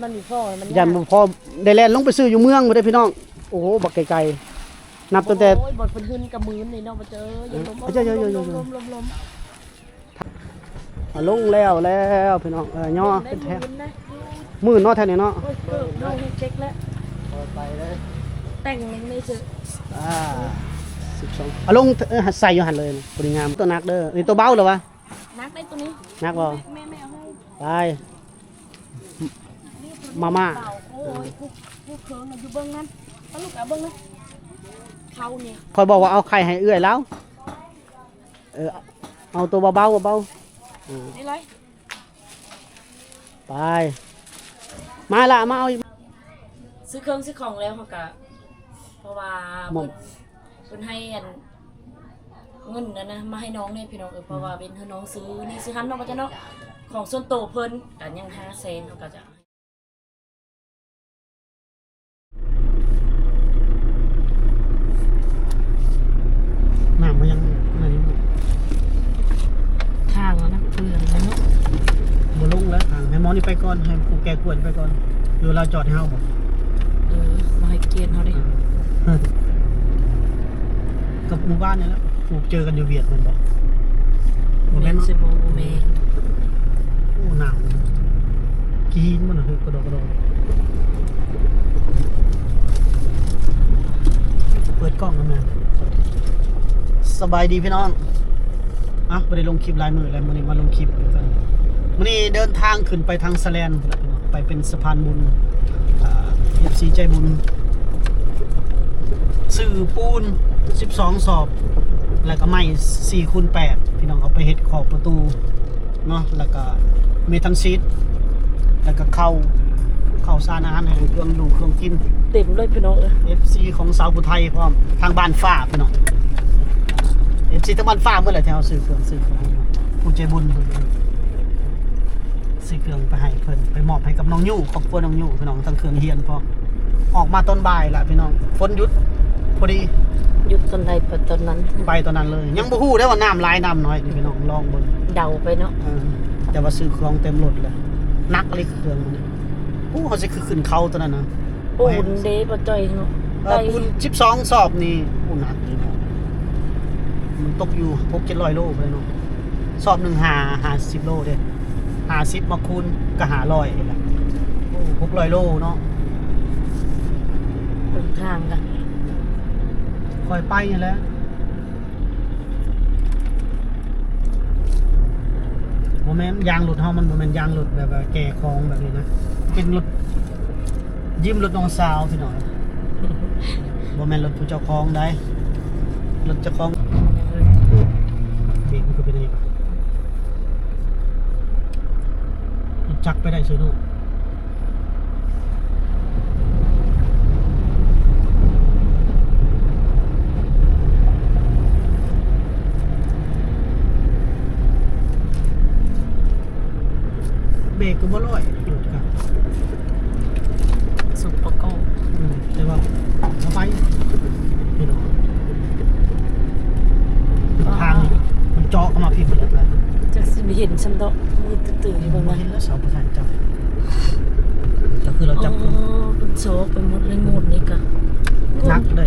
มันมีพ่อมันยันพอได้แล่นลงไปซื้ออยู่เมืองบ่ได้พี่น้องโอ้โหบักไกลๆนับตั้งแต่โอ้ยบดเป็นหืนกับมือนี่เนาะมาเจอยังลมลงแล้วพี่น้องย่อเป็นแท้มื้อเนาะแท้นี่เนาะน้องเช็คแล้วไปเลยแต่งในเสื้อ12ลงใส่อยู่หั่นเลยบ่ได้งามตัวนักเด้อนี่ตัวเบาเหรอวะนักได้ตัวนี้นักบ่แม่เอาให้ไปมาโอ้ยผู้เคิงอยู่เบื้องนั้นเอาลูกเอาเบื้องนั้นเขาเนี่ยคอยบอกว่าเอาไข่ให้เอื้อยแล้วเอาตัวเบานี่เลยไปมาละมาเอาซื้อเครื่องซื้อของแล้วเขากะเพราะว่าเพิ่นให้เงินนะมาให้น้องเนี่ยพี่น้องเพราะว่าเป็นน้องซื้อนี่ซื้อหันน้องก็จะเนาะของส่วนโตเพิ่นแต่ยัง500,000เขาก็จะน้ำมันยังอะไรทางแล้วนะเปลืองแล้วเนาะบ่ลงแล้วให้หมอนี่ไปก่อนให้ผู้แก่ควรไปก่อนเดี๋ยวเราจอดให้เฮาบ่มาให้เกียรติเฮาดิกับหมู่บ้านนี่แหละปลูกเจอกันอยู่เวียดมันบ่แม่นสิบ่แม่โอ้หนาวกินมันคือกระโดดเปิดกล้องแล้วแม่สบายดีพี่น้องไม่ได้ลงคลิปลายมือแล้วมื้อนี้มาลงคลิปกันมื้อนี้เดินทางขึ้นไปทางสแลนไปเป็นสะพานบุญFC ใจบุญซื้อปูน12 สอบแล้วก็ไม้4x8พี่น้องเอาไปเฮ็ดขอบประตูเนาะแล้วก็เมทัลซีทแล้วก็เข้าสารอาหารให้เครื่องดูเครื่องกินเต็มเลยพี่น้องFC ของสาวผู้ไทยพร้อมทางบ้านฟ้าพี่น้องFC ทางบ้านฟ้าเมื่อไหร่ที่เฮาซื้อเครื่องผู้ใจบุญซื้อเครื่องไปให้เพิ่นไปมอบให้กับน้องยู่ครอบครัวน้องยู่พี่น้องทั้งเครื่องเฮียนพร้อมออกมาตอนบ่ายล่ะพี่น้องฝนหยุดพอดีหยุดตอนใดตอนนั้นไปตอนนั้นเลยยังบ่ฮู้ได้ว่าน้ำหลายน้ำน้อยนี่พี่น้องลองเบิ่งเดาไปเนาะแต่ว่าซื้อเครื่องเต็มรถเลยนักอะไรเครื่องมันโอ้เขาสิคือขึ้นเขาตัวนั้นนะปูนเด้บ่จ้อยเนาะปูน12 สอบนี่โอ้หนักนี่เนาะมันตกอยู่ 6-700 โลเลยเนาะสอบ1 50 โลเด้50มาคูณก็500นี่แหละโอ้600 โลเนาะเป็นทางกันค่อยไปนี่แหละโมเมนต์ยางรถเฮามันโมเมนต์ยางรถแบบแก่คลองแบบนี้นะเป็นรถยิ้มรถน้องสาวพี่น้อยโมเมนต์รถผู้เจ้าของได้รถเจ้าของเบรกมันก็เป็นอะไรจักไปได้ซื้อนู่นเบรกก็บ่ร้อยหยุดครับสุปเปอร์โก้แต่ว่าเอาไปพี่น้องทางมันเจาะเข้ามาผิดหมดเลยจะสิเห็นฉันดอกมือตื่นๆบ่เห็นแล้วเสาประสานจับก็คือเราจับเป็นโซกไปหมดเลยหมดนี่ก็นักเลย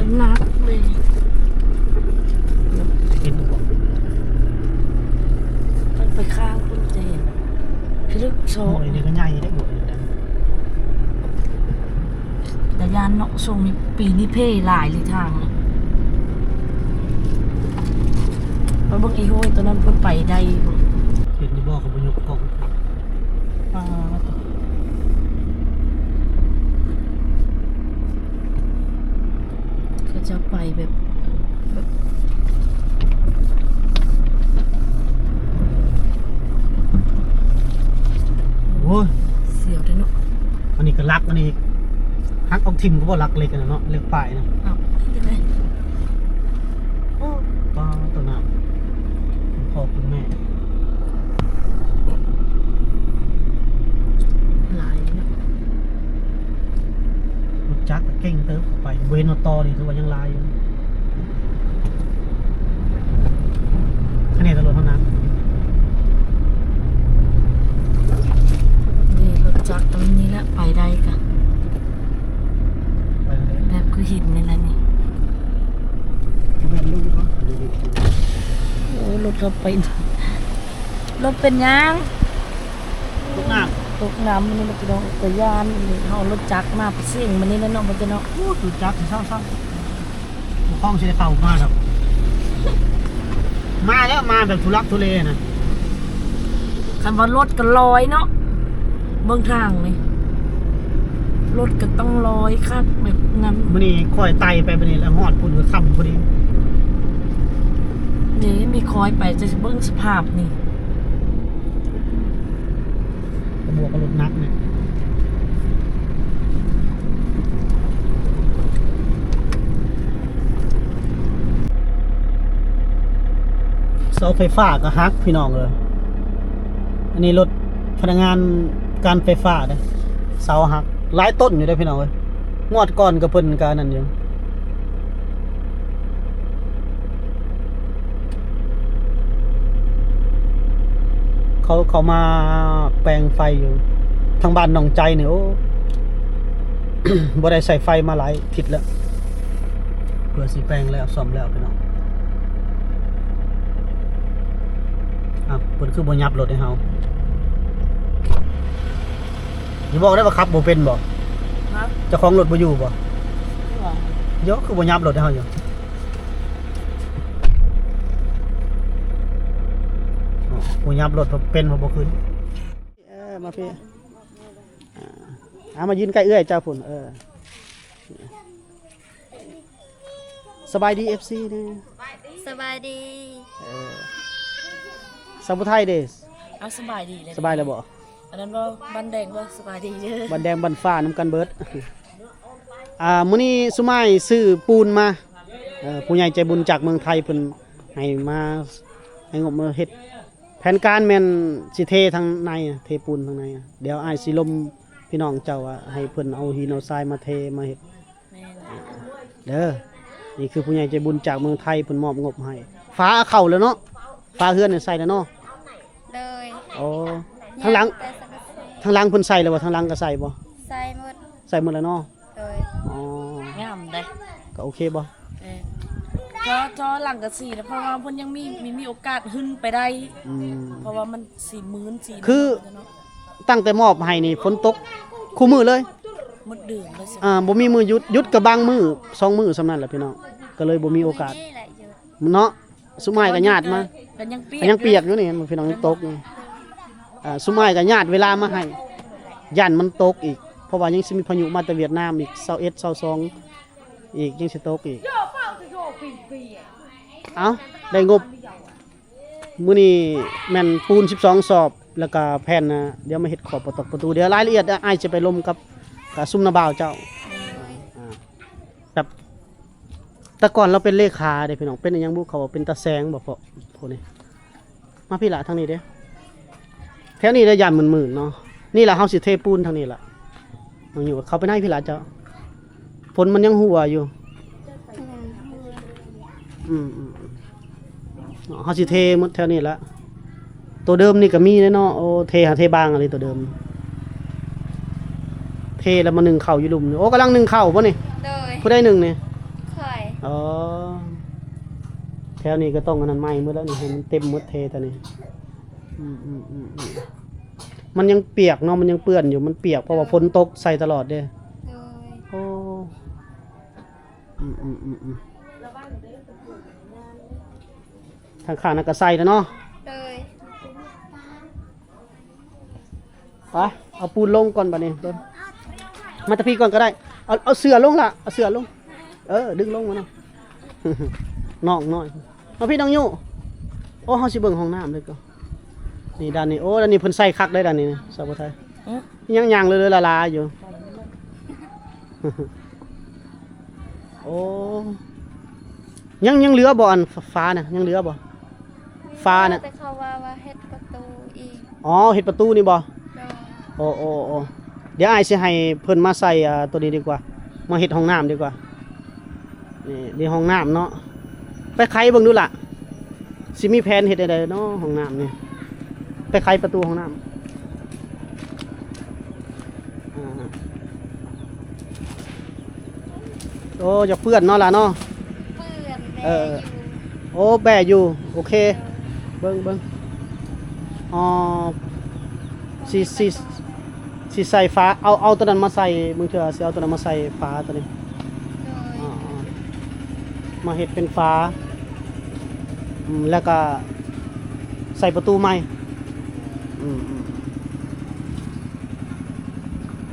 เห็นบ่ต้องไปข้างคุณจะเห็นพี่ลึกโซกนี่ก็ใหญ่ได้บ่แต่ยานเนาะช่วงนี้ปีนี้เพ่หลายเลยทางเพราะบางอีโห้ยตอนนั้นเพิ่นไปได้เห็นที่บอกเขาไปยกกล่องเขาจะไปแบบโอ้ยเสียวได้เนาะอันนี้ก็รักอันนี้ฮักเอาทิมก็บ่รักเล็กกันเนาะเล็กปลายนะเป็นไงป้าตัวน้ำพ่อคุณแม่หลายเนาะรถจักรเก่งเติบไปเวนตอนี่ถือว่ายังลายอยู่คะแนนตลอดเท่านั้นนี่รถจักรตรงนี้แหละไปได้ รถไปรถเป็นยัง ลูกน้ ตกน้ำมันนี่มันจะน้องกระยานเฮารถจักรมาไปเสี่ยงมันนี่แล้วเนาะมันจะเนาะ ำโอ้จุดจักเศร้าๆห้องเสียเข่ามาครับมาแล้วมาแบบทุลักทุเลนะ คันว่ารถก็ลอยเนาะเบิ่งทางนี่รถก็ต้องลอยคักแบบนั้น มื้อนี้ค่อยไต่ไปบัดนี้แล้วฮอดพุ่นก็ค่ำพอดี นี่มีคอยไปจะเบิ่งสภาพนี่ ก็บวกกับรถนักเนี่ยเสาไฟฟ้าก็ฮักพี่น้องเลยอันนี้รถพนักงานการไฟฟ้าเด้อเสาหักหลายต้นอยู่ได้อพี่น้องเอ้ยงวดก่อนก็เพิ่นก็นั่นอยู่เขามาแปลงไฟอยู่ทางบ้านหนองใจนี่โอ้ บ่ได้ใส่ไฟมาหลายทิศแล้วเพื่อสิแปลงแล้วซ่อมแล้วพี่น้องเพิ่นคือบ่ยับรถให้เฮาอย่าบอกได้ว่าขับบ่เป็นบ่ ครับ เจ้าของรถบ่อยู่บ่เยอะคือบ่ยับรถให้เฮาอยู่บ่ยับรถเป็นบ่ขึ้นมาพี่มายืนใกล้เอื้อยเจ้าพุ่นสบายดี FC นี่ สบายดี สมุไทยเด้ เอาสบายดีเลย สบายแล้วบ่ อันนั้นว่าบันแดงว่าสบายดีเด้อ บันแดงบันฟ้าน้ำกันเบิด มื้อนี้สุมายซื้อปูนมาผู้ใหญ่ใจบุญจากเมืองไทยเพิ่นให้มาให้งบมาเฮ็ดแผนการแม่นสิเททางในเทปูนทางในเดี๋ยวอ้ายสิลมพี่น้องเจ้าว่าให้เพิ่นเอาหินเอาทรายมาเทมาเฮ็ด แม่น เด้อนี่คือผู้ใหญ่ใจบุญจากเมืองไทยเพิ่นมอบงบให้ฟ้าเข้าแล้วเนาะฟ้าเฮือนเนี่ยใส่แล้วเนาะ เลย อ๋อทางหลัง แต่สังกะสี ทางหลังเพิ่นใส่แล้วบ่ทางหลังก็ใส่บ่ ใส่หมด ใส่หมดแล้วเนาะ เลย อ๋อง ามเด้ ก็โอเคบ่ จอหลังกะสีแล้วเพราะว่าเพิ่นยังมีโอกาสหึ้นไปได้ อืม เพราะว่ามัน40,000 คือ ตั้งแต่มอบให้นี่ฝนตกคู่มือเลย หมดเดือนเลยสิ บ่มีมือหยุดกับบางมือ2มือสำนั้นแหละพี่น้องก็เลยบ่มีโอกาส นี่แหละอยู่ เนาะสุมายก็ญาติมา ก็ยังเปียก ก็ยังเปียกอยู่นี่พี่น้องยังตกอยู่สุมายก็ญาติเวลามาให้ย่านมันตกอีกเพราะว่ายังสิมีพายุมาจากเวียดนามอีก21 22อีกยังสิตกอีกเอ้าได้งบมื้อนี้แม่นปูน12 สอบแล้วก็แผ่นนะเดี๋ยวมาเฮ็ดขอบประตูเดี๋ยวรายละเอียดอ้ายจะไปลมกับซุมนาบ่าวเจ้าแบบแต่ก่อนเราเป็นเลขาเด้พี่น้องเป็นอิหยังบุเขาว่าเป็นตาแสงบ่พอพวกนี้มาพี่ละทางนี้เด้แถวนี้ได้ยานหมื่นๆเนาะนี่ล่ะเฮาสิเทปูนทางนี้ล่ะน้องอยู่เขาไปไหนพี่ละเจ้าฝนมันยังหัวอยู่เฮาสิเทหมดแถวนี้ละตัวเดิมนี่ก็มีเนาะโอ้เทหาเทบางอะไรตัวเดิมเทแล้วมานึ่งข้าวอยู่หลุมโอ้กำลังนึ่งข้าวบ่นี่ เลย ผู้ได้หนึ่งนี่ ค่อย อ๋อแถวนี้ก็ต้องอันนั้นใหม่หมดแล้วนี่ให้มันเต็มหมดเทตอนนี้มันยังเปียกเนาะมันยังเปื้อนอยู่มันเปียกเพราะว่าฝนตกใส่ตลอดเด้ เลย โอ้ทางข้างนั่นก็ใส่แล้วเนาะ เลย ไปเอาปูนลงก่อนบัดนี้เดินมาตะพี่ก่อนก็ได้เอาเสือลงล่ะเอาเสือลงดึงลงมาเนาะ นอกน้อยมาพี่น้องยู่โอ้เฮาสิเบิ่งห้องน้ำเลยก็นี่ด้านนี้โอ้ด้านนี้เพิ่นใส่คักได้ด้านนี้นะสาวไทยยังเลยละลาอยู่ โอ้ยังเหลือบ่อันฟ้าน่ะยังเหลือบ่ฟ้าน่ะ แต่เขาว่าเฮ็ดประตูอีก อ๋อเฮ็ดประตูนี่บ่ เลย โอ้เดี๋ยวอ้ายสิให้เพิ่นมาใส่ตัวนี้ดีกว่ามาเฮ็ดห้องน้ำดีกว่านี่ห้องน้ำเนาะไปไขเบิ่งดูล่ะสิมีแผนเฮ็ดได้เนาะห้องน้ำนี่ไปไขประตูห้องน้ำโอ้จะเปื้อนเนาะล่ะเนาะ เปื้อนแม่ เออ อยู่ โอ้แบะอยู่โอเค เบิ่งอ๋อสิใส่ฟ้าเอาตัวนั้นมาใส่มึงเถอะสิเอาตัวนั้นมาใส่ฟ้าตัวนี้ โดย อ๋อมาเฮ็ดเป็นฟ้าแล้วก็ใส่ประตูใหม่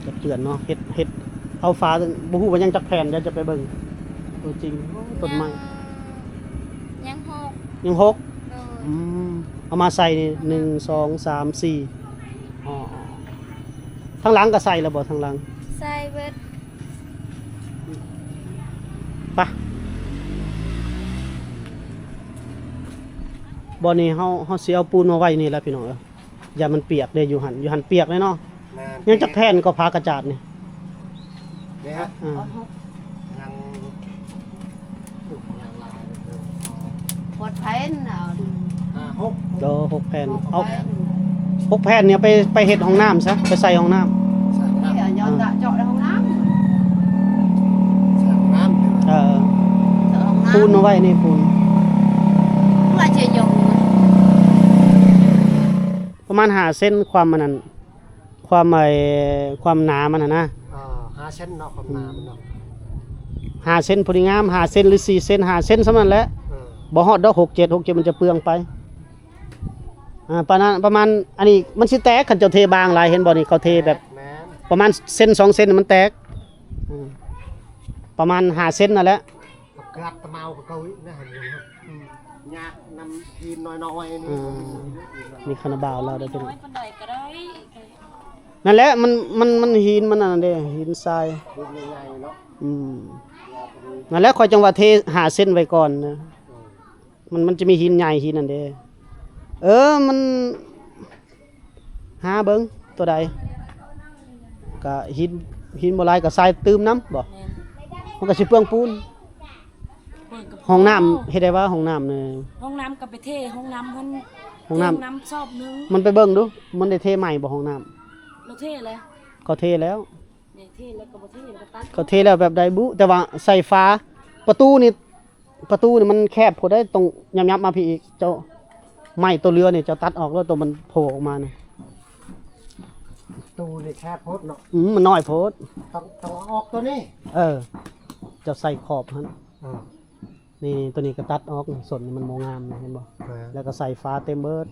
จะเตือนเนาะเฮ็ดเอาฟ้าบ่ฮู้ว่ายังจักแผ่นเดี๋ยวจะไปเบิ่งตัวจริงต้นไม้ ยังหก ยังหก โดย เอามาใส่นี่หนึ่งสองสามสี่อ๋อทั้งหลังก็ใส่แล้วบ่ทั้งหลัง ใส่เบิด ไปะบ่นี่เฮาสิเอาปูนมาไว้นี่แหละพี่น้องอย่ามันเปียกเด้อยู่หันเปียกเลยเนาะยังจักแผ่นก็พากระจาดนี่ เนี่ยฮะ อ่า ยังยังลาย ปวดแผนเอาดิ หก โด6แผ่นเอา6แผ่นเนี่ยไปเฮ็ดห้องน้ำซะไปใส่ห้องน้ำ สาม นี่ น้ำ ย้อนเจาะในห้องน้ สามน้ำ เอ่อ ำเจาะห้องน้ำ ปูนเอาไว้นี่ปูน เมื่อเชียร์ยง ประมาณ5เส้นความมันนั้นความหนามันน่ะนะ 5 เส้นเนาะความน้ำเนาะ 5เส้นพอดีงาม5เส้นหรือ4เส้น5เส้นสำนั้นแหละบ่ฮอดดอก6 7มันจะเปลืองไปประมาณอันนี้มันสิแตกคันเจ้าเทบางหลายเห็นบ่นี่เขาเทแบบ แม่น ประมาณเส้น2เส้นมันแตกประมาณ5เส้นนั่นแหละ กระดตะเมากับเกาอีนะเห็นอยู่ครับยากนำทีนน้อยๆนี่ มีคาราบาวเราได้เป็น น้อยปานใดก็ได้ นั่นแหละมันหินมันนั่นเด้หินทราย ดูง่ายๆเนาะ นั่นแหละค่อยจังว่าเท5เส้นไว้ก่อนนะมันจะมีหินใหญ่หินนั่นเด้มันหาเบิ่งตัวใดก็หินบ่หลายก็ทรายตืมน้ำบ่ แม่น มันก็สิเปลืองปูน เปิดกับ ห้องน้ำเฮ็ดได้ว่าห้องน้ำนี่ ห้องน้ำกับไปเทห้องน้ำมัน ห้องน้ำ เทน้ำซอบนึง มันไปเบิ่งดูมันได้เทใหม่บ่ห้องน้ำ เราเทเลย ก็เทแล้ว เนี่ยเทแล้วก็บ่เทแล้วก็ตัด ก็เทแล้วแบบใดบุแต่ว่าใส่ฟ้าประตูนี่มันแคบพอได้ตรงยับมาพี่อีกเจ้าไม้ตัวเรือนี่เจ้าตัดออกแล้วตัวมันโผล่ออกมานี่ ตูนี่แค่โพดเนาะ มันน้อยโพด ต้องออกตัวนี้ เจ้าใส่ขอบหั่นนี่ตัวนี้ก็ตัดออกนี่ส่วนนี้มันบ่งามนี่เห็นบ่แล้วก็ใส่ฟ้าเต็มเบิด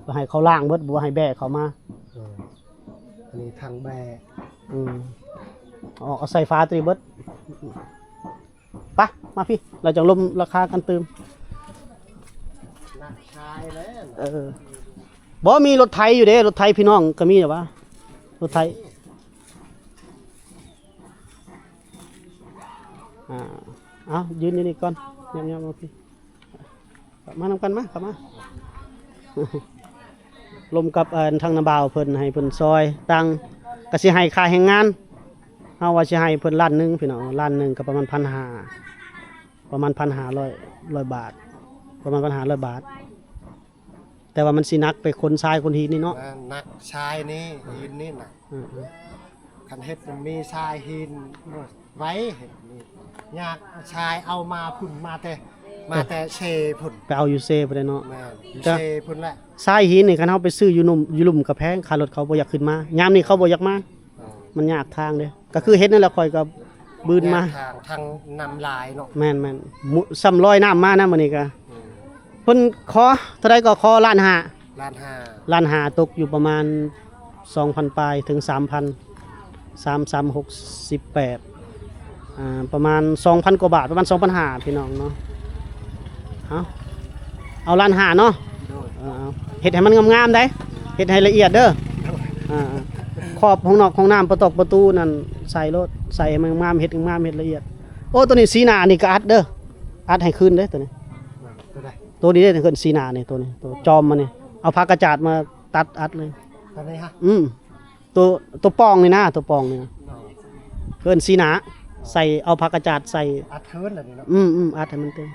บ่ให้เขาล่างเบิดบ่ให้แบกเขามา อันนี้ทางแบก เอาใส่ฟ้าตัวนี้เบิดไปะมาพี่เราจะลมราคากันเติม นักชายแล้ว บ่มีรถไถอยู่เด้รถไถพี่น้องก็มีแต่ว่ารถไถเอายืนอยู่นี่ก่อนเงียบๆมาพี่มานำกันมาครับมา ลมกับทางนาบ่าวเพิ่นให้เพิ่นซอยตังก็สิให้ค่าแรงงานเฮาว่าสิให้เพิ่นล้านหนึงพี่น้องล้านหนึงก็ประมาณ 1,500 ประมาณ 1,500 บาทประมาณ 1,500 บาท แต่ว่ามันสิหนักไปคนทรายคนหินนี่เนาะ นักชายนี่หินนี่น่ะคันเฮ็ดมันมีชายหินไว้เฮ็ดนี่ยากชายเอามาพุ่นมาแต่เชพุ่น ไปเอาอยู่เซไปได้เนาะ แม่น จ้ะ เชพุ่นแหละ ทรายหินนี่คันเฮาไปซื้ออยู่ลุ่มก็แพงค่ารถเขาบ่อยากขึ้นมายามนี้เขาบ่อยากมามันยากทางเด้ก็คือเฮ็ดนั่นแหละค่อยก็บืนมา ทางนำลายเนาะ แม่นซ้ำร้อยน้ำมานะมื้อนี้ก็เพิ่นขอเท่าใดก็ขอล้านห้า ล้านห้า ตกอยู่ประมาณ 2,000 ปลายถึง 3,000 3,368ประมาณ 2,000 กว่าบาทประมาณ 2,500พี่น้องเนาะเอาล้านห้าเนาะ โดย เอาเฮ็ดให้มันงามๆได้เฮ็ดให้ละเอียดเด้อขอบห้องนอกห้องน้ำประตูนั่นใส่รถใส่ให้มันงามเฮ็ดงามเฮ็ดละเอียดโอ้ตัวนี้สีหน้านี่ก็อัดเด้ออัดให้คืนเด้อตัวนี้ ตัวใด ตัวนี้ได้ขึ้นสีหน้านี่ตัวนี้ตัวจอมมันนี่เอาผ้ากระจาดมาตัดอัดเลย ตัวไหนฮะ ตัวปองนี่นะตัวปองนี่เกินสีหน้าใส่เอาผ้ากระจาดใส่ อัดเทินอะไรนี่เนาะ อัดให้มันเต็ม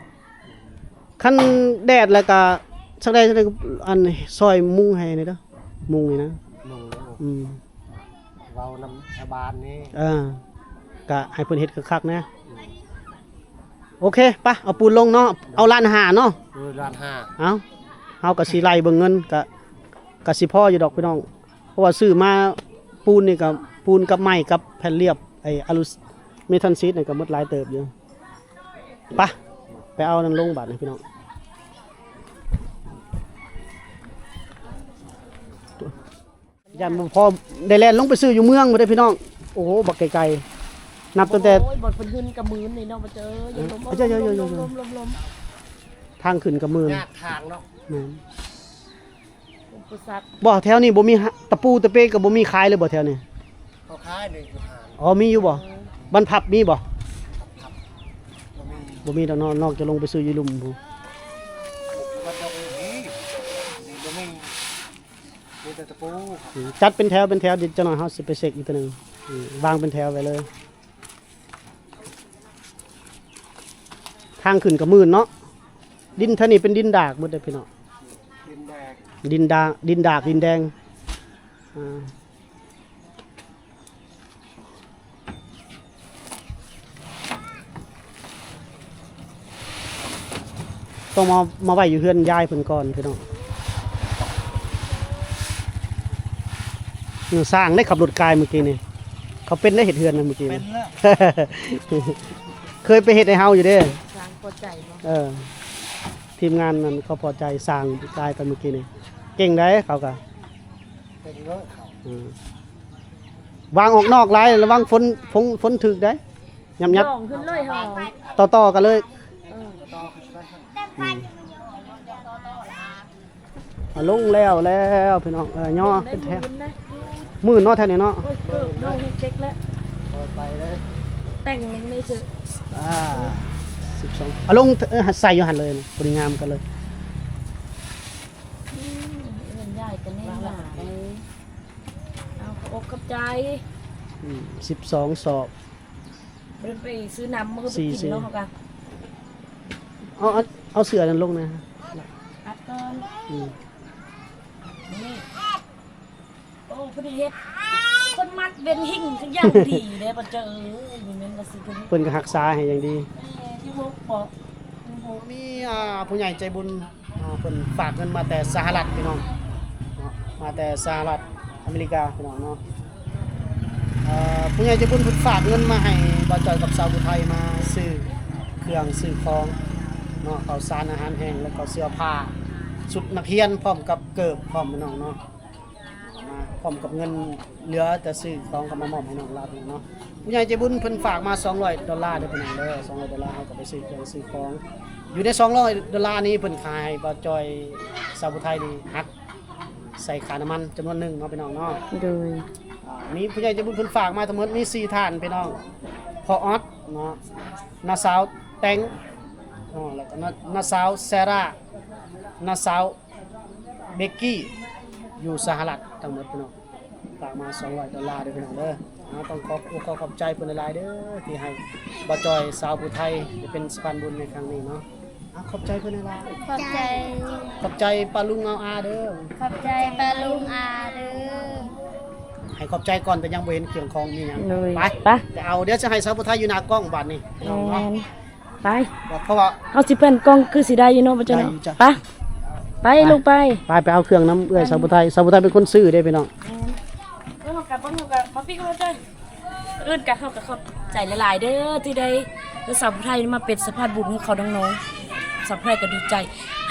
คันแดดแล้วก็สักได้อันซอยมุ้งให้นี่เด้อมุ้งนี่นะ มึงเว้านำชาวบ้านนี่ ก็ให้เพิ่นเฮ็ดคักๆนะโอเคปะเอาปูนลงเนาะเอาล้านห้าเนาะ โดยล้านห้า เอา เฮาก็สิไล่เบิ่งเงินก็สิพออยู่ดอกพี่น้องเพราะว่าซื้อมาปูนนี่ก็ปูนกับไม้กับแผ่นเรียบไอ้อะลูเมทัลซีทนี่ก็หมดหลายเติบอยู่ไปเอานั่นลงบาดนี่พี่น้องยันบ่พอได้แล่นลงไปซื้ออยู่เมืองบ่ได้พี่น้องโอ้โหบักไกลๆนับตั้งแต่ โอ้ยบทเพิ่นขึ้นกับมือนี่เนาะมาเจอยังลม เจอๆ ลม ทางขึ้นกับมือย ากทางเนาะ แม่น อุปสรรค บ่แถวนี้บ่มีตะปูตะเปก็บ่มีขายเลยบ่แถวนี้ เขาขาย1.5อ๋อมีอยู่บ่บรรพับมีบ่ บ่มี บ่มีดอกนอกจะลงไปซื้ออยู่ลุมพู้ วัดดอกนี้นี่บ่มีมีแต่ตะปูครับ จัดเป็นแถวเดี๋ยวจะหน่อยเฮาสิไปเช็คอีกตัวหนึงวางเป็นแถวไว้เลย ทางขึ้นก็มื่นเนาะดินเท่านี้เป็นดินดากหมดเลยพี่น้อง ดินแดง ดินดากดินแดงต้องมาไว้อยู่เฮือนยายเพิ่นก่อนพี่น้องสร้างได้ขับรถกายเมื่อกี้นี่เขาเป็นได้เห็ดเฮือนนะเมื่อกี้ เป็ นี่ นแล้ว เคยไปเห็ดในเฮาอยู่เด้ ทางพอใจบ่ ทีมงานนั้นเขาพอใจสร้างกายกันเมื่อกี้นี่เก่งได้เขาก็ เป็นเนาะเขา วางออกนอกไล่ระวังฝนถึกได้ยับ ย่องขึ้นเลยเฮา ต่อกันเลย ลงแล้วพี่น้องย่อเป็นแถวมื่นเนาะแถวนี้เนาะ โอ้ยเกิบน้องเฮ็ดเช็คแล้ว ไปเลย แต่งไม่ซื้อ 12ลงใส่อยู่หันเลยบริงามกันเลย เงินใหญ่กันแน่หลายเอาอกกับใจ 12 สอบ เดินไปซื้อน้ำมือไปกินเนาะเฮากัน เอาเสือนั้นลงนะ อัดก่อน อืม นี่โอ้พอดีเฮ็ดคนมักเป็นหิ่งทุกอย่างดีเด้บ่เจออยู่แม่นว่าสิเพิ่น เพิ่นก็รักษาให้อย่างดี ที่พวกปอก มีผู้ใหญ่ใจบุญเพิ่นฝากเงินมาแต่สหรัฐพี่น้องมาแต่สหรัฐอเมริกาพี่น้องเนาะผู้ใหญ่ใจบุญเพิ่นฝากเงินมาให้บ่จอยกับสาวผู้ไทยมาซื้อเครื่องซื้อของเนาะข้าวสารอาหารแห้งแล้วก็เสื้อผ้าชุดนักเรียนพร้อมกับเกิบพร้อมพี่น้องเนาะมาพร้อมกับเงินเหลือแต่ซื้อของก็มามอบให้น้องลาพี่น้องเนาะผู้ใหญ่ใจบุญเพิ่นฝากมา$200เด้อพี่น้องเด้อ$200เฮาก็ไปซื้อเครื่องซื้อของอยู่ใน$200นี้เพิ่นขายให้บ่จอยสาวผู้ไทยนี่หักใส่ค่าน้ำมันจำนวนหนึงเนาะพี่น้องเนาะ โดย มีผู้ใหญ่ใจบุญเพิ่นฝากมาทั้งหมดมี4ท่านพี่น้องพ่อออสเนาะน้าสาวแตงแล้วก็น้าสาวแซร่าน้าสาวเบกกี้อยู่สหรัฐทั้งหมดพี่น้องฝากมา$200เด้อพี่น้องเด้อต้องขอบใจเพิ่นหลายๆเด้อที่ให้บ่จอยสาวผู้ไทยได้เป็นสะพานบุญในครั้งนี้เนาะขอบใจเพิ่นหลาย ขอบใจ ขอบใจป้าลุงเอาอาเด้อ ขอบใจปลาลุงอาเด้อ ให้ขอบใจก่อนแต่ยังบ่เห็นเครื่องของนี่หยัง เลย ไป ไป แต่เอาเดี๋ยวจะให้สาวผู้ไทยอยู่หน้ากล้องบัดนี้พี่น้องเนาะ ไป เพราะว่า เอาสิเพิ่นกล้องคือสิได้อยู่เนาะบ่จ้ะ ได้ เนาะ อยู่จ้ะ ไปไปลงไป ไปเอาเครื่องน้ำเอื้อยสาวผู้ไทยสาวผู้ไทยเป็นคนซื้อได้พี่น้อง เฮากับมาพี่ก็บ่จ้ะเอิ้นกันเฮาก็เข้าใจหลายๆเด้อที่ได้สาวผู้ไทยมาเป็นสะพานบุญของเขาน้องๆสาวผู้ไทยก็ดีใจ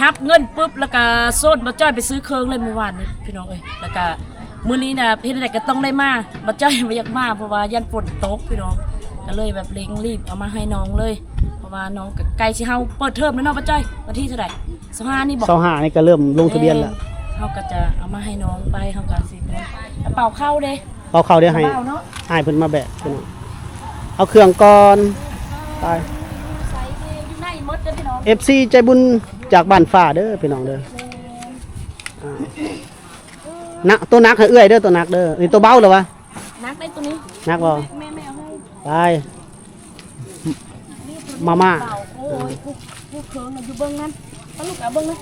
รับเงินปุ๊บแล้วก็โซดบ่จ้อยไปซื้อเครื่องเลยเมื่อวานนี้พี่น้องเอ้ยแล้วก็มื้อนี้น่ะเฮ็ดได้ก็ต้องได้มาบ่จ้อยบ่อยากมาเพราะว่ายันฝนตกพี่น้องก็เลยแบบเร่งรีบเอามาให้น้องเลยเพราะว่าน้องก็ใกล้สิเฮาเปิดเทอมแล้วเนาะบ่จ้อยวันที่เท่าไหร่25นี่บอก 25นี่ก็เริ่มลงทะเบียนแล้ว เขาก็จะเอามาให้น้องไปเขาก็สิกระเป๋าเข้าเด้ เอาเข้าเดี๋ยวให้ กระเป๋าเนาะ ให้เพิ่นมาแบกพี่น้องเอาเครื่องก่อนไป ใส่อยู่ในมดเด้อพี่น้อง FC ใจบุญจากบ้านฟ้าเด้อพี่น้องเด้อนักตัวนักให้เอื้อยเด้อตัวนักเด้อนี่ตัวเบาเหรอวะ นักได้ตัวนี้ นักบ่ แม่เอาให้ ไปมาม่า เป่าโอ้ยผู้เคิงน่ะอยู่เบิ่งนั้นเอาลูกเอาเบิ่งนะ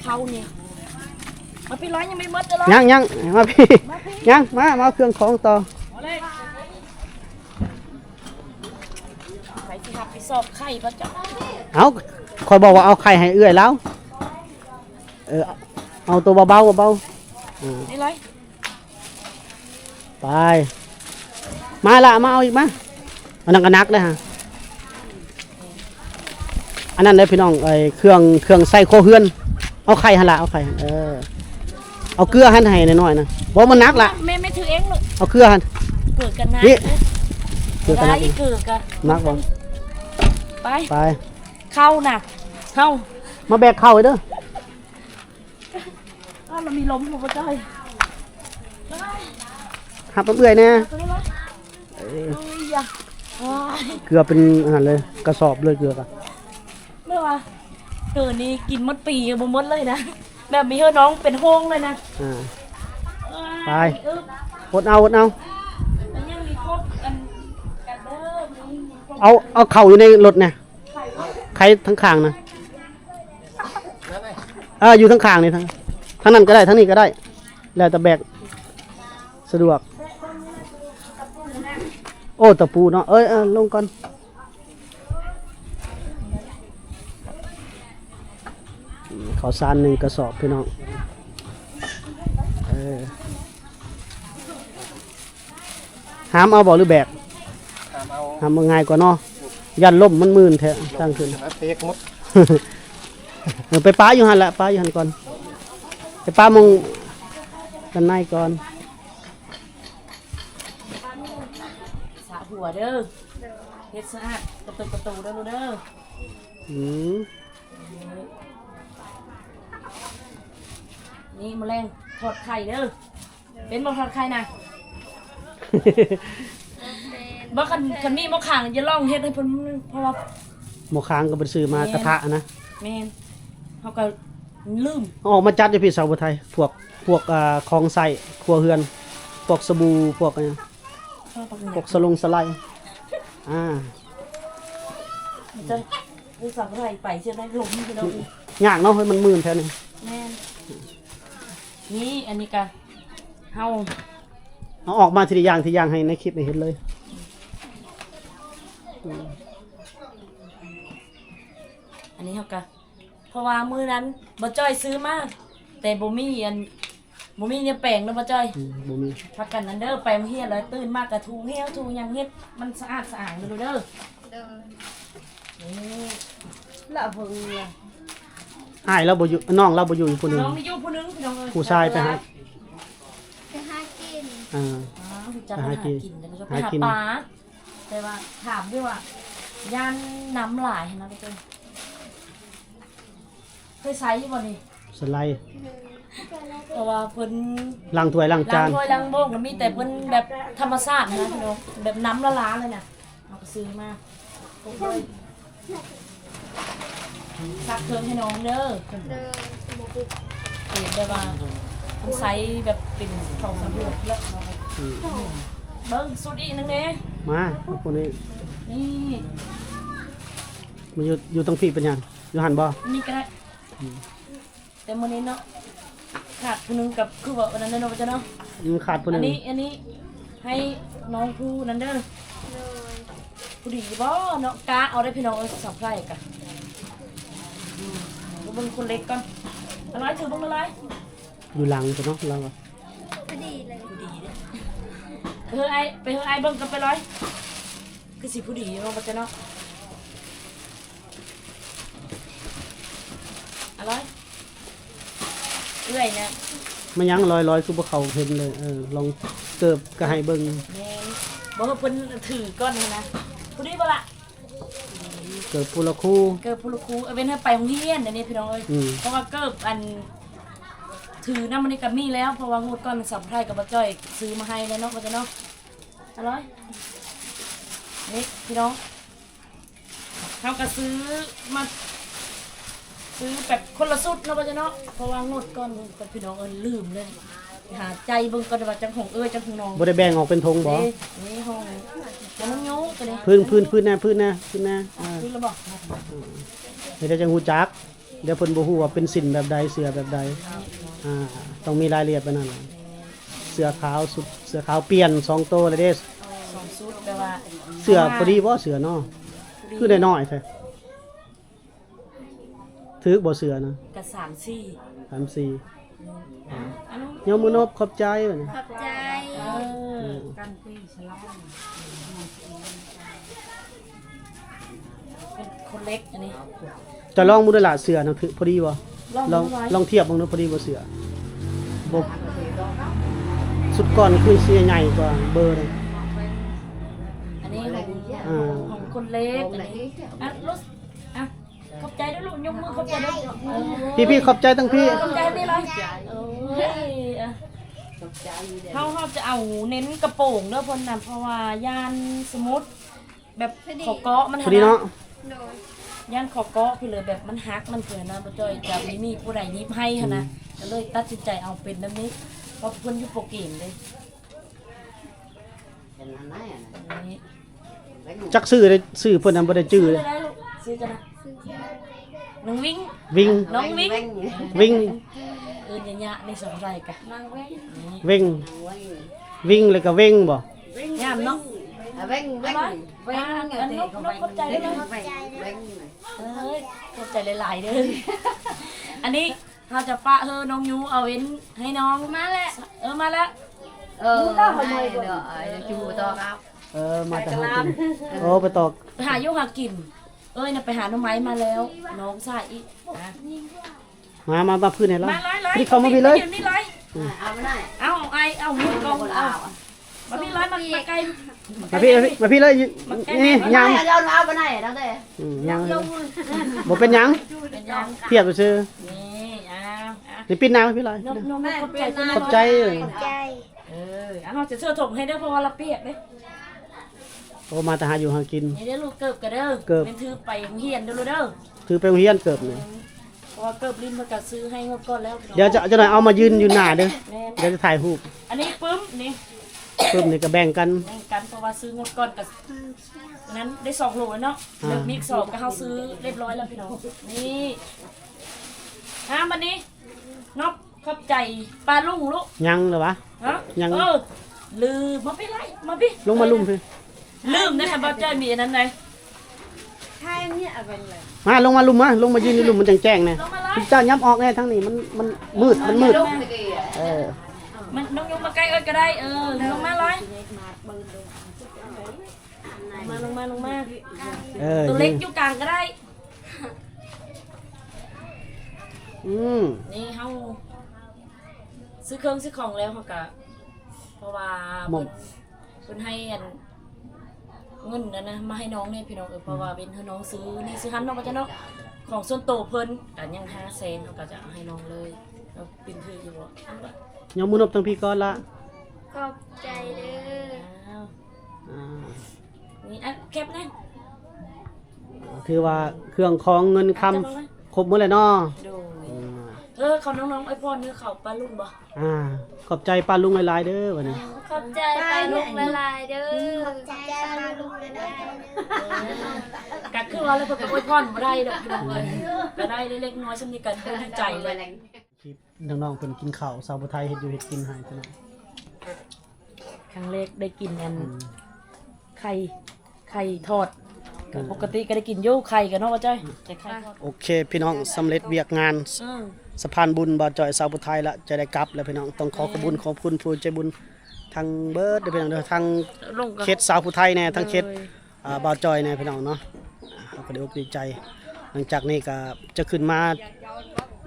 เขานี่มาพี่ร้อยยังไม่หมดเลย ยังมาพี่ยังมาเอาเครื่องของต่อ เอาเลยใส่สิครับไปสอบไข่พระเจ้า เอาคอยบอกว่าเอาไข่ให้เอื้อยแล้ว เอาตัวเบาๆเบาๆ นี่เลย ไปมาละมาเอาอีกมาอันนั้นก็นักเลยฮะอันนั้นเลยพี่น้องไอ้เครื่องใส่โคเฮือนเอาไข่หั่นละเอาไข่เอาเกลือหั่นให้หน่อยๆนะบ่มันนักละ ไม่ถือเองลูก เอาเกลือหั่น เกิดกันนะ นี่เกลือกัน ได้ นัก เกิดกัน นักบ่ ไป ไป เข้าน่ะเข้า มาแบกเข้าไว้เด้อ อ้าวเรามีลมหัวใจ หับเอื้อยแน่ ตัวนี้วะเอ้ยอย่าว้าย เกลือเป็นอาหารเลยกระสอบเลยเกลือกัน ไม่ว่าเกิดนี้กินมดปีกับมดเลยนะแบบมีเฮ้น้องเป็นห้องเลยนะ ไป เออ อดเอา มันยังมีครบกันเด้อมีครบ เอาเข่าอยู่ในรถเนี่ยใครทั้งข้างนะอยู่ทั้งข้างนี่ทั้งนั้นก็ได้ทั้งนี้ก็ได้ แล้วแต่แบกสะดวก โอ้ตะปูเนาะลงก่อนข้าวสาร1 กระสอบพี่น้องหามเอาบ่หรือแบก ถามเอา หามง่ายกว่าเนาะยันล่มมันมื่นแท้ตั้งขึ้น เปียกหมด ไปป้าอยู่หันละป้าอยู่หันก่อนไปป้ามองด้านในก่อน สระหัวเด้อเฮ็ดสะอาดประตูเด้อลูกเด้อ อืม นี่แมลงทอดไข่เด้อเป็นบ่ทอดไข่นะบ่คันมีบ่ข้างจะลองเฮ็ดให้เพิ่นเพราะว่า หมอค้างก็ไปซื้อมากระทะนะ แม่นเฮาก็ลืม เอาออกมาจัดอยู่พี่สาวไทยพวกของใส่ครัวเฮือนพวกสบู่พวกอะไรพวกสลงสไลด์ จะดูสังไรไปใช่ไหมลงไปแล้ว ยากเนาะเฮ้ยมันมื่นแท้นี่ แม่นนี่อันนี้ก็เฮา เอาออกมาทีละอย่างให้ในคลิปให้เห็นเลย อันนี้เฮาก็เพราะว่ามื้อนั้นบ่จ้อยซื้อมาแต่บ่มีเนี่ยแปลงเด้อบ่จ้อย บ่มี พักกันนั้นเด้อไปโรงเฮียนแล้วตื่นมากกะทูเฮียวทูหยังเฮ็ดมันสะอาดเด้อเด้อ เดิน นี่ ละเพิ่งเนี่ย อ้ายเราบ่อยู่น้องเราบ่อยู่อีกคนหนึง น้องนี่อยู่ผู้หนึงพี่น้องเอ้ย ผู้ชายไปหา ไปหากิน อ่า อ๋อจะไปหากินเดี๋ยวมันจะไปหา หากิน ปลาแต่ว่าถามด้วยว่าย่านน้ำหลายนะพี่เจ้ยเคยใช้อยู่บ่นี่ สไลด์ เพราะว่าเพิ่น ล้างถ้วยล้าง ล้า จาง น ถ้วยล้างโบกแล้วมีแต่เพิ่นแบบธรรมชาตินะพี่น้องแบบน้ำละล้าเลยน่ะเอาก็ซื้อมาโอ้ยซักเครื่องให้น้องเด้อ เดิน เห็นได้ว่ามันไซส์แบบเป็นของสำรวจแล้วเบิ้งสุดอีกนึงเด้ มาคนนี้ นี่ มันอยู่ตรงพี่เป็นหยังอยู่หันบ่ นี่ก็ได้แต่มื้อนี้เนาะขาดผู้หนึงกับคือว่าวันนั้นเนาะว่าจะเนาะ มันขาดคนห อั นึ น ง นี้ให้น้องผู้นั้นเด้อ เดิน ผู้ดีบ่เนาะกาเอาได้พี่น้องสับไส้กะเบิ่งคนเล็กก่อนอะไรถือเบิ่งอะไร อยู่หลังจ้ะเนาะเราอะ พอดีเลย ผู้ดีเด้ไปเฮอไอเบิ่งกันไปร้อยคือสิผู้ดีเนาะว่าจะเนาะอะไรเอื้อยเนี่ย มันยังลอยคือบ่เขาเห็นเลยลองเกิบก็ให้เบิ่ง แม่นบอกว่าเพิ่นถือก้อนนี่นะผู้ดีบ่ล่ะ เกิบผู้ละคู่ เกิบผู้ลูกครูเอาเป็นให้ไปโรงเรียนเดี๋ยวนี้พี่น้องเอ้ย อืม เพราะว่าเกิบอันถือน้ำมันนี่กับมีแล้วเพราะว่างวดก้อนมันสับไพรกับบ่จ้อยซื้อมาให้แล้วเนาะว่าจะเนาะอร่อยนี่พี่น้องเขาก็ซื้อมาซื้อแบบคนละสุดเนาะว่าจะเนาะเพราะว่างวดก้อนกับพี่น้องเอ้ยลืมเลยหาใจเบิ่งก่อนว่าจังของเอ้ยจังของน้อง บ่ได้แบ่งออกเป็นธงบ่ นี่ห้องมันน้องโย่ตัวนี้ พื้นแน่พื้นอ่า ซื้อแล้วบอก เดี๋ยวจะฮู้จักเดี๋ยวเพิ่นบ่ฮู้ว่าเป็นสินแบบใดเสื้อแบบใดต้องมีรายละเอียดไปนั่นน่ะเสื้อขาวสุดเสื้อขาวเปลี่ยน2โตเลยเด้ สองสุดแปลว่า เสื้อพอดีบ่เสื้อเนาะคือได้น้อยแท้ ถือบ่เสือนะ กะ3-4 3-4 อันนู้น ยอมมือนบขอบใจบัดนี้ ขอบใจ กันพี่ฉลาดเป็นคนเล็กอันนี้ จะลองมือด้วยล่ะเสือนะคือพอดีบ่ ลอง ไว้ ลองเทียบมึงดูพอดีบ่เสือบ่สุดก่อนคือเสียใหญ่กว่าเบอร์เลย อันนี้ของ อ่า ของคนเล็กอันนี้อ่ะรถอ่ะขอบใจด้วยลูกยกมือขอบใจด้วยพี่ขอบใจทั้งพี่ ขอบใจนี่เลยโอ้ยอ่ะเขาจะเอาเน้นกระโปรงเด้อเพิ่นน่ะเพราะว่ายานสมุดแบบขอเกาะมัน พอดีเนาะ โดย ย่านขอเกาะคือเลยแบบมันฮักมันเผื่อนะบ่จ้อยจะมีผู้ใดยิบให้หั่นนะก็เลยตัดสินใจเอาเป็นแบบนี้เพราะเพิ่นอยู่โปรเกมเลยนี่ จักซื้อได้ซื้อเพิ่นน่ะบ่ได้จื้อ ซื้อ เลย ได้ลูกซื้อจะนะน้องวิ่ง วิ่ง น้องวิ่ง วิ่ง ยะๆในสองไรกะนางวิ่ง วิ่งวิ่งแล้วก็เว่งบ่ ยามเนาะ Vinh vinh vinh อันนกขอบใจเลยนะเอ้ยขอบใจหลายๆเด้ออันนี้เราจะปะน้องยูเอาเว้นให้น้องมาแล้วมาแล้ว này nữa chú to cao มาแต่หากินโอ้ไปตอก ไปหายุหากินน่ะไปหาหน่อไม้มาแล้วน้องใส่อีก มาพื้นให้เรา มาไล่ พี่เข้ามาพี่เลย นี่ไล่ เอาไม่ได้ เอามือกองเอามาพี่ไล่มาไกล มาพี่เลยนี่ยาม เอาเอาไปไหนแล้วเด้ ยังบ่เป็นหยัง เป็นยัง เทียบไปซื้อ นี่นี่ปิดน้ำให้พี่เลย น้องแม่ขอบใจ ขอบใจ ขอบใจ เราจะเชื่อถมให้เด้อเพราะว่าเราเปียกเด้ โอ้มาแต่หาอยู่หากิน นี่เด้อลูกเกิบกันเด้อ เกิบ เป็นถือไปโรงเรียนเด้อลูกเด้อ ถือไปโรงเรียนเกิบนี่ เพราะว่าเกิบลิ้นมากัดซื้อให้งบก่อนแล้ว เดี๋ยวจะหน่อยเอามายืนอยู่หน้าเด้อ แม่ เดี๋ยวจะถ่ายรูป อันนี้ปึ้มนี่ เพิ่มนี่ก็แบ่งกัน แบ่งกันเพราะว่าซื้องบก่อนกับนั้นได้2 โลเนาะเลิกมิก2ก็เฮาซื้อเรียบร้อยแล้วพี่น้องนี่บัดนี้นบขอบใจปลาลุงลูก ยังเหรอวะ ฮะ ยัง ลืมมาพี่ไล่มาพี่ ลงมาลุ่มพี่ ลืมนะคะบ่จ้อยมีอันนั้นเลย hai nhẹ vinh này มาลงมาลุ่มมาลงมายืนในลุ่มมันแจ้งๆแน่ ลงมาไล่ พี่เจ้าย้ำออกแน่ทั้งนี้มันมืดมันมืด lúc này kìa มันน้องยกมาใกล้ก็ได้ลงมาเลยลงมาตัวเล็กอยู่กลางก็ได้ นี่เฮาซื้อเครื่องซื้อของแล้วเขาก็เพราะว่าเพิ่นให้เงินนะมาให้น้องเนี่ยพี่น้องเพราะว่าเป็นน้องซื้อนี่ซื้อหันเนาะบ่จ้ะเนาะของส่วนโตวเพิ่นก็ยัง500,000เขาก็จะให้น้องเลยแล้วเป็นคืออยู่บ่ ยอมมือนบทั้งพี่ก่อนละ ขอบใจเด้อ อ่า นี่เก็บนะ คือว่าเครื่องของเงินคำครบหมดเลยเนาะ ดูเขาน้องๆไอ้พ่อนี่เขาปลาลุงบ่ ขอบใจป้าลุงหลายๆเด้อวันนี้ ขอบใจปลาลูกละลายเด้อขอบใจปลาลูกละลาย กัดคือว่าแล้วเพิ่นก็อวยพรบ่ได้ดอกพี่น้องเอ้ยก็ได้เล็กๆน้อยๆสำนี้กันดีใจเลย คลิปน้องๆเพิ่นกินข้าวสาวผู้ไทยเฮ็ดอยู่เฮ็ดกินให้พี่น้อง ครั้งแรกได้กินอันไข่ทอดปกติก็ได้กินอยู่ไข่กันเนาะว่าจ้อยแต่ไข่ทอด โอเคพี่น้องสำเร็จเวียกงานสะพานบุญบ่าวจอยสาวผู้ไทยละจะได้กลับแล้วพี่น้องต้องขอขอบคุณผู้ใจบุญทางเบิร์ดเด้อพี่น้องเด้อทาง ลง เขตสาวผู้ไทยแน่ทางเขตบ่าวจอยแน่พี่น้องเนาะเราก็ได้อกดีใจ หลังจากนี้ก็จะขึ้นมา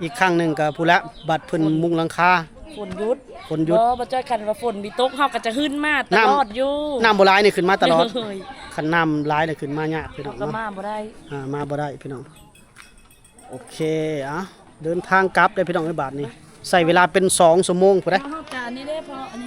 อีกครั้งหนึงก็ผู้ละบัดเพิ่นมุงหลังคา ฝนหยุด ฝนหยุด บ่จ้อยคันว่าฝนมีตกเฮาก็จะขึ้นมาตลอดอยู่ น้ำบ่หลายนี่ขึ้นมาตลอด เลย คันน้ำหลายนี่ขึ้นมายากพี่น้อง ก็ เนาะ มาบ่ได้ มาบ่ได้พี่น้องโอเคเดินทางกลับได้พี่น้องในบาทนี้ใส่เวลาเป็น2 ชั่วโมงพุ่นเด้ เฮาจานนี้ได้พออันนี้